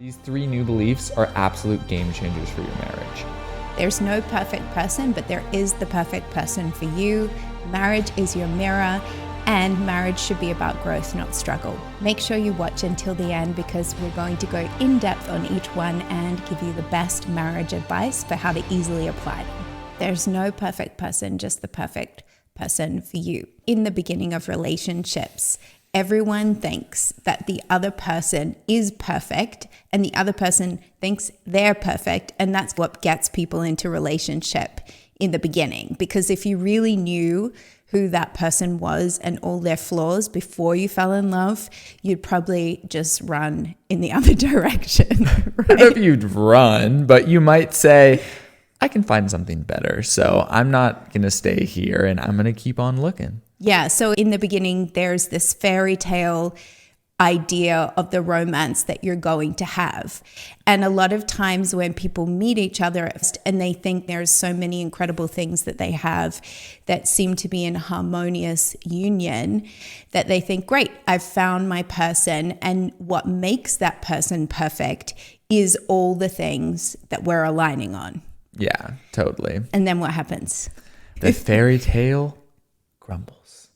These 3 new beliefs are absolute game changers for your marriage. There's no perfect person, but there is the perfect person for you. Marriage is your mirror, and marriage should be about growth, not struggle. Make sure you watch until the end because we're going to go in depth on each one and give you the best marriage advice for how to easily apply them. There's no perfect person, just the perfect person for you. In the beginning of relationships, everyone thinks that the other person is perfect and the other person thinks they're perfect. And that's what gets people into relationship in the beginning. Because if you really knew who that person was and all their flaws before you fell in love, you'd probably just run in the other direction. Right? I don't know if you'd run, but you might say, I can find something better. So I'm not going to stay here and I'm going to keep on looking. Yeah. So in the beginning, there's this fairy tale idea of the romance that you're going to have. And a lot of times when people meet each other and they think there's so many incredible things that they have that seem to be in harmonious union, that they think, great, I've found my person. And what makes that person perfect is all the things that we're aligning on. Yeah, totally. And then what happens? The fairy tale crumbles.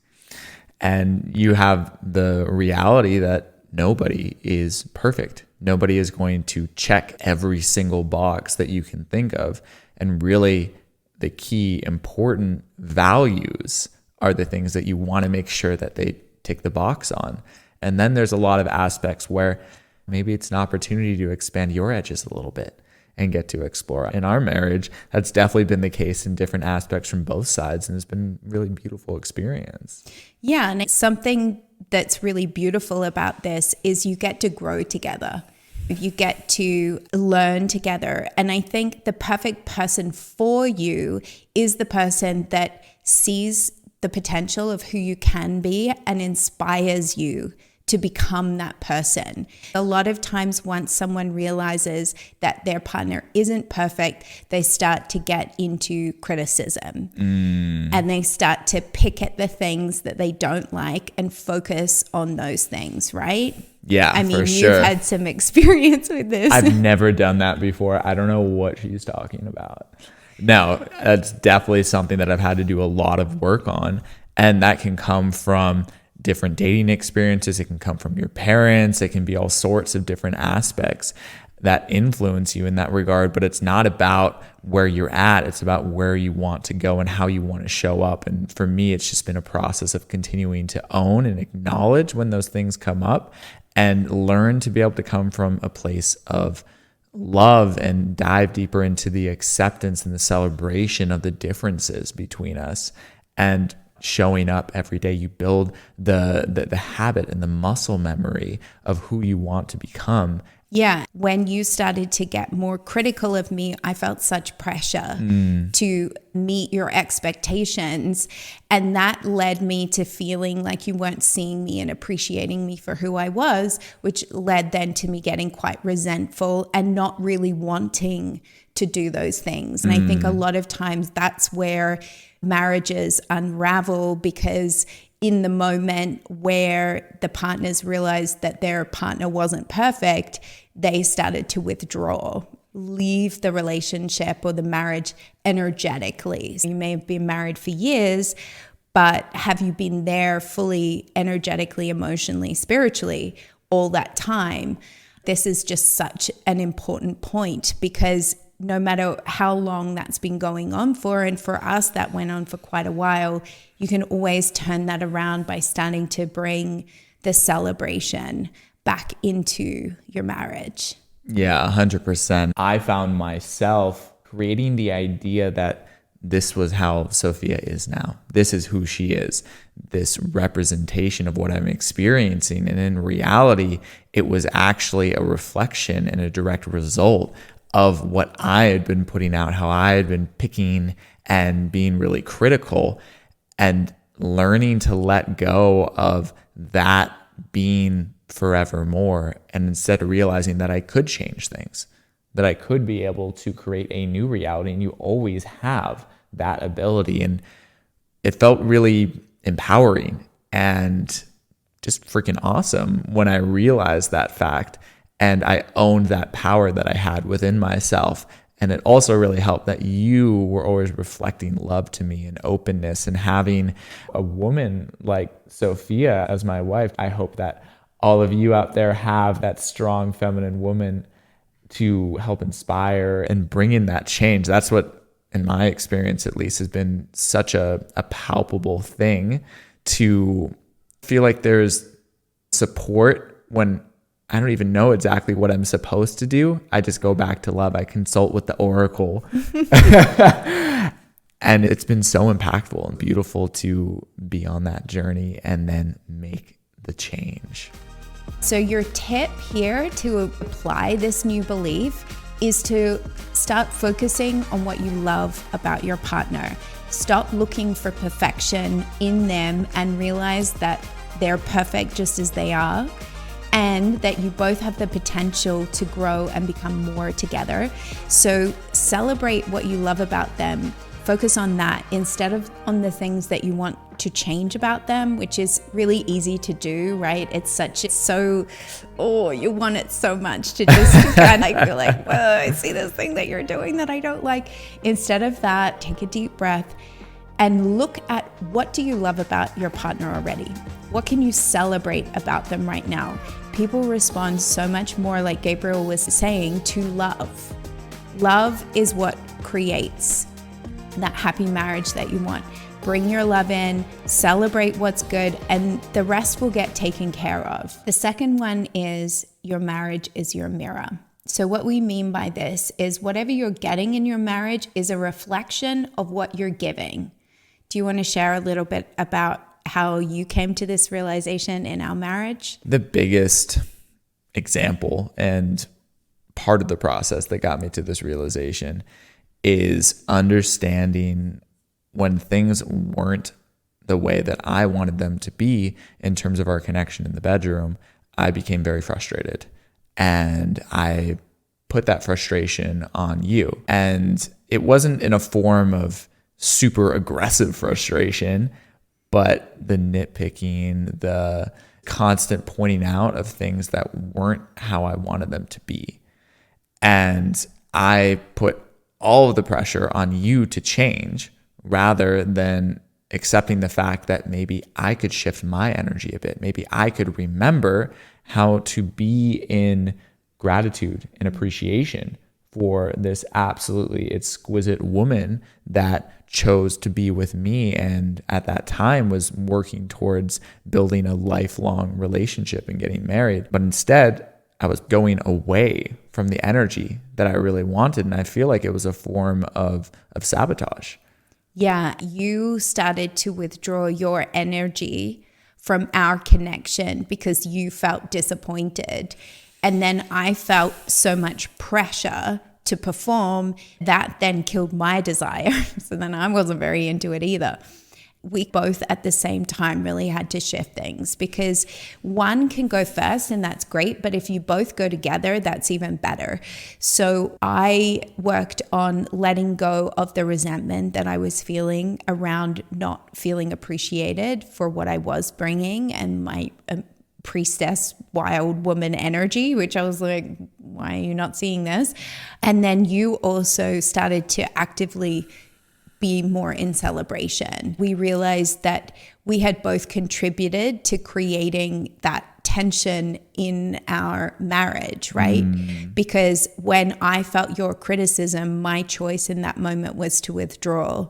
And you have the reality that nobody is perfect. Nobody is going to check every single box that you can think of. And really, the key important values are the things that you want to make sure that they tick the box on. And then there's a lot of aspects where maybe it's an opportunity to expand your edges a little bit and get to explore. In our marriage, that's definitely been the case in different aspects from both sides, and it's been a really beautiful experience. Yeah, and it's something that's really beautiful about this is you get to grow together. You get to learn together. And I think the perfect person for you is the person that sees the potential of who you can be and inspires you to become that person. A lot of times once someone realizes that their partner isn't perfect, they start to get into criticism and they start to pick at the things that they don't like and focus on those things, right? Yeah, I mean, for sure. You've had some experience with this. I've never done that before. I don't know what she's talking about. No, that's definitely something that I've had to do a lot of work on. And that can come from different dating experiences. It can come from your parents. It can be all sorts of different aspects that influence you in that regard. But it's not about where you're at. It's about where you want to go and how you want to show up. And for me, it's just been a process of continuing to own and acknowledge when those things come up and learn to be able to come from a place of love and dive deeper into the acceptance and the celebration of the differences between us. And showing up every day, you build the habit and the muscle memory of who you want to become. Yeah. When you started to get more critical of me, I felt such pressure to meet your expectations. And that led me to feeling like you weren't seeing me and appreciating me for who I was, which led then to me getting quite resentful and not really wanting to do those things. And I think a lot of times that's where marriages unravel, because in the moment where the partners realized that their partner wasn't perfect, they started to withdraw, leave the relationship or the marriage energetically. So you may have been married for years, but have you been there fully, energetically, emotionally, spiritually all that time? This is just such an important point, because no matter how long that's been going on for, and for us that went on for quite a while, you can always turn that around by starting to bring the celebration back into your marriage. Yeah, 100%. I found myself creating the idea that this was how Sophia is now. This is who she is, this representation of what I'm experiencing. And in reality, it was actually a reflection and a direct result of what I had been putting out, how I had been picking and being really critical, and learning to let go of that being forevermore. And instead of realizing that I could change things, that I could be able to create a new reality, and you always have that ability. And it felt really empowering and just freaking awesome when I realized that fact. And I owned that power that I had within myself. And it also really helped that you were always reflecting love to me and openness, and having a woman like Sophia as my wife. I hope that all of you out there have that strong feminine woman to help inspire and bring in that change. That's what, in my experience at least, has been such a palpable thing, to feel like there's support when I don't even know exactly what I'm supposed to do. I just go back to love. I consult with the oracle. And it's been so impactful and beautiful to be on that journey and then make the change. So your tip here to apply this new belief is to start focusing on what you love about your partner. Stop looking for perfection in them and realize that they're perfect just as they are, and that you both have the potential to grow and become more together. So celebrate what you love about them. Focus on that instead of on the things that you want to change about them, which is really easy to do, right? You want it so much to just kind of feel like, well, I see this thing that you're doing that I don't like. Instead of that, take a deep breath and look at, what do you love about your partner already? What can you celebrate about them right now? People respond so much more, like Gabriel was saying, to love. Love is what creates that happy marriage that you want. Bring your love in, celebrate what's good, and the rest will get taken care of. The second one is your marriage is your mirror. So what we mean by this is whatever you're getting in your marriage is a reflection of what you're giving. Do you want to share a little bit about how you came to this realization in our marriage? The biggest example and part of the process that got me to this realization is understanding when things weren't the way that I wanted them to be in terms of our connection in the bedroom, I became very frustrated. And I put that frustration on you. And it wasn't in a form of super aggressive frustration, but the nitpicking, the constant pointing out of things that weren't how I wanted them to be. And I put all of the pressure on you to change rather than accepting the fact that maybe I could shift my energy a bit. Maybe I could remember how to be in gratitude and appreciation for this absolutely exquisite woman that chose to be with me, and at that time was working towards building a lifelong relationship and getting married. But instead, I was going away from the energy that I really wanted, and I feel like it was a form of sabotage. Yeah, you started to withdraw your energy from our connection because you felt disappointed. And then I felt so much pressure to perform that then killed my desire. So then I wasn't very into it either. We both at the same time really had to shift things, because one can go first and that's great, but if you both go together, that's even better. So I worked on letting go of the resentment that I was feeling around not feeling appreciated for what I was bringing and my priestess wild woman energy, which I was like, why are you not seeing this? And then you also started to actively be more in celebration. We realized that we had both contributed to creating that tension in our marriage, right? Because when I felt your criticism, my choice in that moment was to withdraw.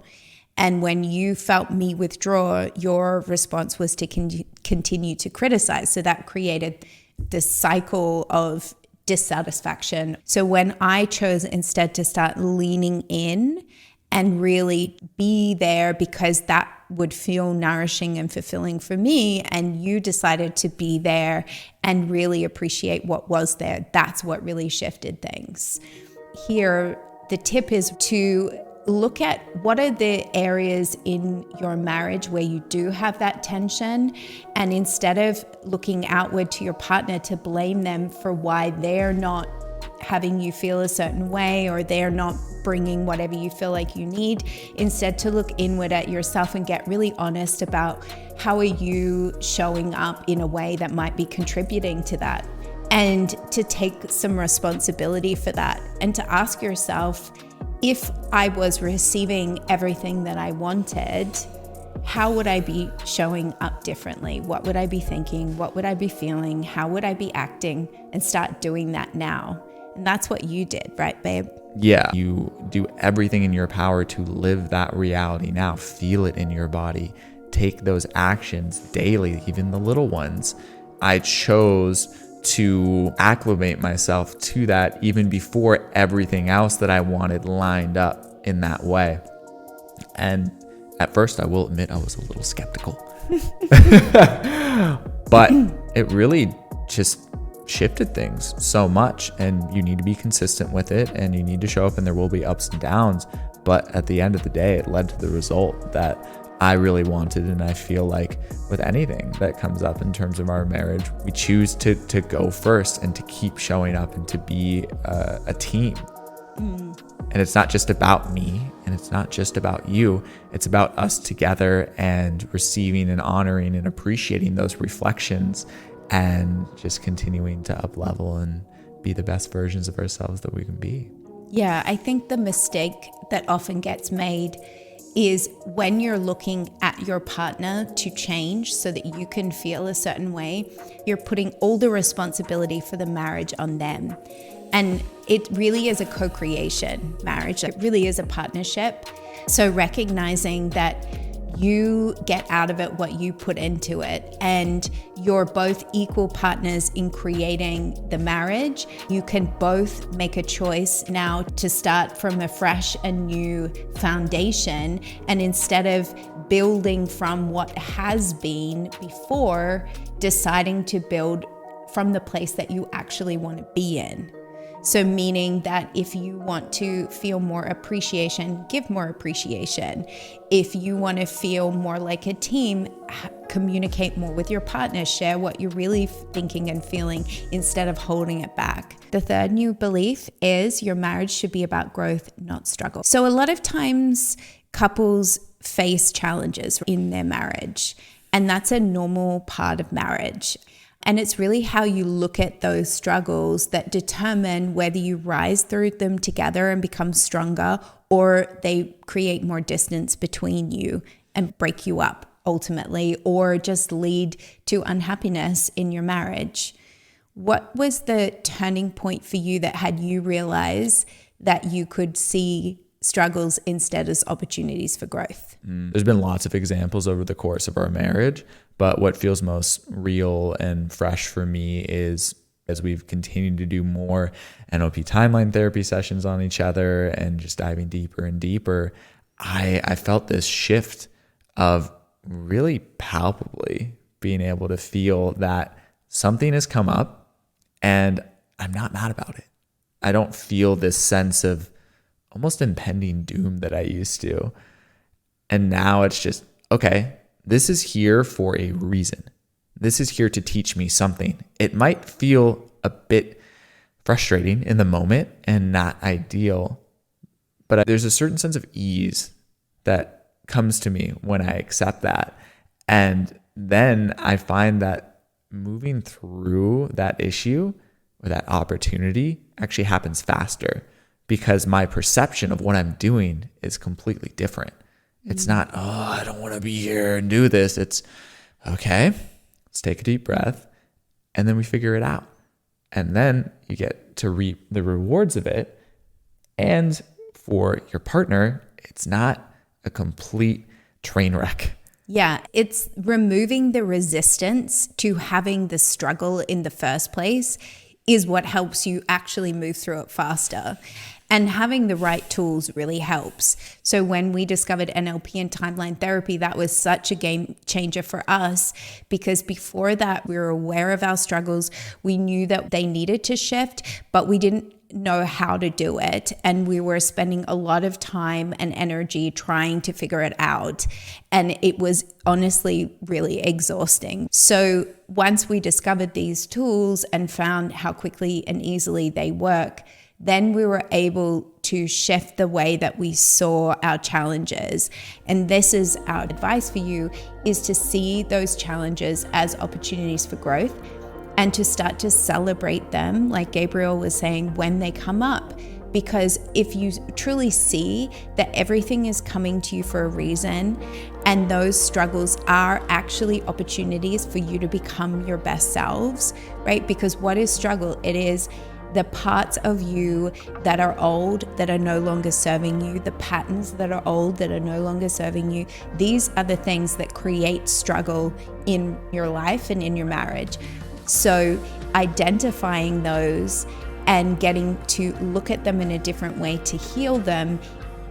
And when you felt me withdraw, your response was to continue to criticize. So that created this cycle of dissatisfaction. So when I chose instead to start leaning in and really be there because that would feel nourishing and fulfilling for me, and you decided to be there and really appreciate what was there, that's what really shifted things. Here, the tip is to look at what are the areas in your marriage where you do have that tension, and instead of looking outward to your partner to blame them for why they're not having you feel a certain way or they're not bringing whatever you feel like you need, instead to look inward at yourself and get really honest about how are you showing up in a way that might be contributing to that and to take some responsibility for that, and to ask yourself, if I was receiving everything that I wanted, how would I be showing up differently? What would I be thinking? What would I be feeling? How would I be acting? And start doing that now. And that's what you did, right, babe? Yeah, you do everything in your power to live that reality now. Feel it in your body. Take those actions daily, even the little ones. I chose to acclimate myself to that even before everything else that I wanted lined up in that way. And at first, I will admit, I was a little skeptical. But it really just shifted things so much, and you need to be consistent with it, and you need to show up, and there will be ups and downs. But at the end of the day, it led to the result that I really wanted. And I feel like with anything that comes up in terms of our marriage, we choose to go first and to keep showing up and to be a team. And it's not just about me, and it's not just about you. It's about us together, and receiving and honoring and appreciating those reflections, and just continuing to up level and be the best versions of ourselves that we can be. Yeah, I think the mistake that often gets made is when you're looking at your partner to change so that you can feel a certain way, you're putting all the responsibility for the marriage on them. And it really is a co-creation marriage. It really is a partnership. So recognizing that you get out of it what you put into it, and you're both equal partners in creating the marriage. You can both make a choice now to start from a fresh and new foundation, and instead of building from what has been before, deciding to build from the place that you actually want to be in. So meaning that if you want to feel more appreciation, give more appreciation. If you want to feel more like a team, communicate more with your partner, share what you're really thinking and feeling instead of holding it back. The third new belief is your marriage should be about growth, not struggle. So a lot of times couples face challenges in their marriage, and that's a normal part of marriage. And it's really how you look at those struggles that determine whether you rise through them together and become stronger, or they create more distance between you and break you up ultimately, or just lead to unhappiness in your marriage. What was the turning point for you that had you realize that you could see struggles instead as opportunities for growth? There's been lots of examples over the course of our marriage, but what feels most real and fresh for me is as we've continued to do more NLP timeline therapy sessions on each other and just diving deeper and deeper, I felt this shift of really palpably being able to feel that something has come up and I'm not mad about it. I don't feel this sense of almost impending doom that I used to. And now it's just, okay, this is here for a reason. This is here to teach me something. It might feel a bit frustrating in the moment and not ideal, but there's a certain sense of ease that comes to me when I accept that. And then I find that moving through that issue or that opportunity actually happens faster because my perception of what I'm doing is completely different. It's not, oh, I don't want to be here and do this. It's, okay, let's take a deep breath, and then we figure it out. And then you get to reap the rewards of it. And for your partner, it's not a complete train wreck. Yeah, it's removing the resistance to having the struggle in the first place is what helps you actually move through it faster. And having the right tools really helps. So when we discovered NLP and timeline therapy, that was such a game changer for us, because before that, we were aware of our struggles. We knew that they needed to shift, but we didn't know how to do it. And we were spending a lot of time and energy trying to figure it out. And it was honestly really exhausting. So once we discovered these tools and found how quickly and easily they work, then we were able to shift the way that we saw our challenges. And this is our advice for you, is to see those challenges as opportunities for growth and to start to celebrate them, like Gabriel was saying, when they come up. Because if you truly see that everything is coming to you for a reason, and those struggles are actually opportunities for you to become your best selves, right? Because what is struggle? It is the parts of you that are old, that are no longer serving you, the patterns that are old, that are no longer serving you. These are the things that create struggle in your life and in your marriage. So identifying those and getting to look at them in a different way to heal them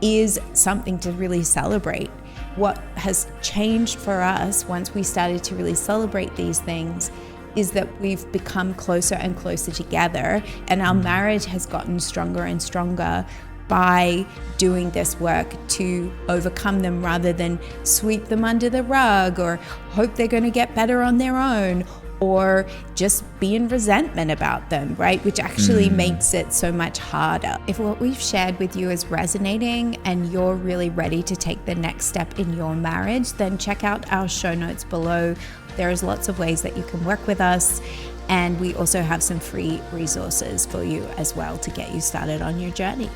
is something to really celebrate. What has changed for us once we started to really celebrate these things is that we've become closer and closer together, and our marriage has gotten stronger and stronger by doing this work to overcome them, rather than sweep them under the rug or hope they're going to get better on their own, or just be in resentment about them, right? Which actually makes it so much harder. If what we've shared with you is resonating and you're really ready to take the next step in your marriage, then check out our show notes below. There's lots of ways that you can work with us, and we also have some free resources for you as well to get you started on your journey.